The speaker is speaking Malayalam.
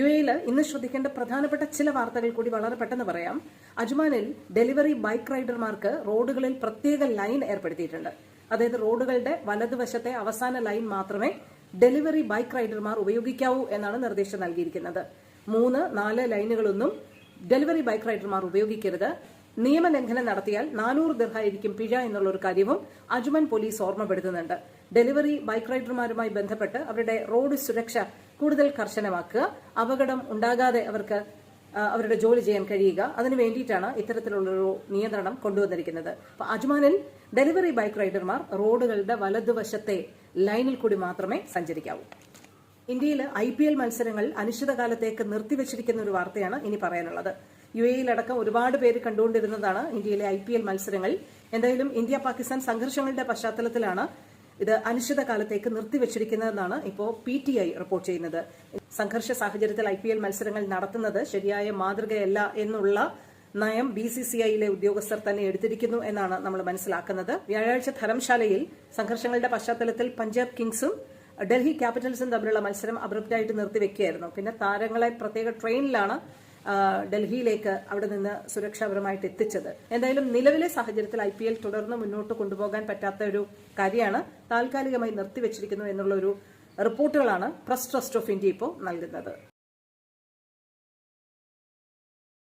UAE ഇന്ന് ശ്രദ്ധിക്കേണ്ട പ്രധാനപ്പെട്ട ചില വാർത്തകൾ കൂടി വളരെ പെട്ടെന്ന് പറയാം. അജ്മാനിൽ ഡെലിവറി ബൈക്ക് റൈഡർമാർക്ക് റോഡുകളിൽ പ്രത്യേക ലൈൻ ഏർപ്പെടുത്തിയിട്ടുണ്ട്. അതായത് റോഡുകളുടെ വലതുവശത്തെ അവസാന ലൈൻ മാത്രമേ ഡെലിവറി ബൈക്ക് റൈഡർമാർ ഉപയോഗിക്കാവൂ എന്നാണ് നിർദ്ദേശം നൽകിയിരിക്കുന്നത്. 3, 4 ലൈനുകളൊന്നും ഡെലിവറി ബൈക്ക് റൈഡർമാർ ഉപയോഗിക്കരുത്. നിയമലംഘനം നടത്തിയാൽ 400 ദിർഹമായിരിക്കും പിഴ എന്നുള്ള ഒരു കാര്യവും അജ്മാൻ പോലീസ് ഓർമ്മപ്പെടുത്തുന്നുണ്ട്. ഡെലിവറി ബൈക്ക് റൈഡർമാരുമായി ബന്ധപ്പെട്ട് അവരുടെ റോഡ് സുരക്ഷ കൂടുതൽ കർശനമാക്കുക, അപകടം ഉണ്ടാകാതെ അവർക്ക് അവരുടെ ജോലി ചെയ്യാൻ കഴിയുക, അതിനു വേണ്ടിയിട്ടാണ് ഇത്തരത്തിലുള്ളൊരു നിയന്ത്രണം കൊണ്ടുവന്നിരിക്കുന്നത്. അപ്പൊ അജ്മാനിൽ ഡെലിവറി ബൈക്ക് റൈഡർമാർ റോഡുകളുടെ വലതുവശത്തെ ലൈനിൽ കൂടി മാത്രമേ സഞ്ചരിക്കാവൂ. ഇന്ത്യയിൽ IPL മത്സരങ്ങൾ അനിശ്ചിതകാലത്തേക്ക് നിർത്തിവച്ചിരിക്കുന്ന ഒരു വാർത്തയാണ് ഇനി പറയാനുള്ളത്. UAE ഒരുപാട് പേര് കണ്ടുകൊണ്ടിരുന്നതാണ് ഇന്ത്യയിലെ IPL മത്സരങ്ങൾ. എന്തായാലും ഇന്ത്യ പാകിസ്ഥാൻ സംഘർഷങ്ങളുടെ പശ്ചാത്തലത്തിലാണ് ഇത് അനിശ്ചിതകാലത്തേക്ക് നിർത്തിവച്ചിരിക്കുന്നതെന്നാണ് ഇപ്പോൾ PTI റിപ്പോർട്ട് ചെയ്യുന്നത്. സംഘർഷ സാഹചര്യത്തിൽ IPL മത്സരങ്ങൾ നടത്തുന്നത് ശരിയായ മാതൃകയല്ല എന്നുള്ള നയം BCCIയിലെ ഉദ്യോഗസ്ഥർ തന്നെ എടുത്തിരിക്കുന്നു എന്നാണ് നമ്മൾ മനസ്സിലാക്കുന്നത്. വ്യാഴാഴ്ച ധരംശാലയിൽ സംഘർഷങ്ങളുടെ പശ്ചാത്തലത്തിൽ പഞ്ചാബ് കിങ്സും ഡൽഹി ക്യാപിറ്റൽസും തമ്മിലുള്ള മത്സരം അബ്രപ്റ്റായിട്ട് നിർത്തിവെക്കുകയായിരുന്നു. പിന്നെ താരങ്ങളെ പ്രത്യേക ട്രെയിനിലാണ് ഡൽഹിയിലേക്ക് അവിടെ നിന്ന് സുരക്ഷാപരമായിട്ട് എത്തിച്ചത്. എന്തായാലും നിലവിലെ സാഹചര്യത്തിൽ IPL തുടർന്ന് മുന്നോട്ട് കൊണ്ടുപോകാൻ പറ്റാത്ത ഒരു കാര്യമാണ് താൽക്കാലികമായി നിർത്തിവെച്ചിരിക്കുന്നു എന്നുള്ള ഒരു റിപ്പോർട്ടുകളാണ് പ്രസ് ട്രസ്റ്റ് ഓഫ് ഇന്ത്യ ഇപ്പോൾ നൽകുന്നത്.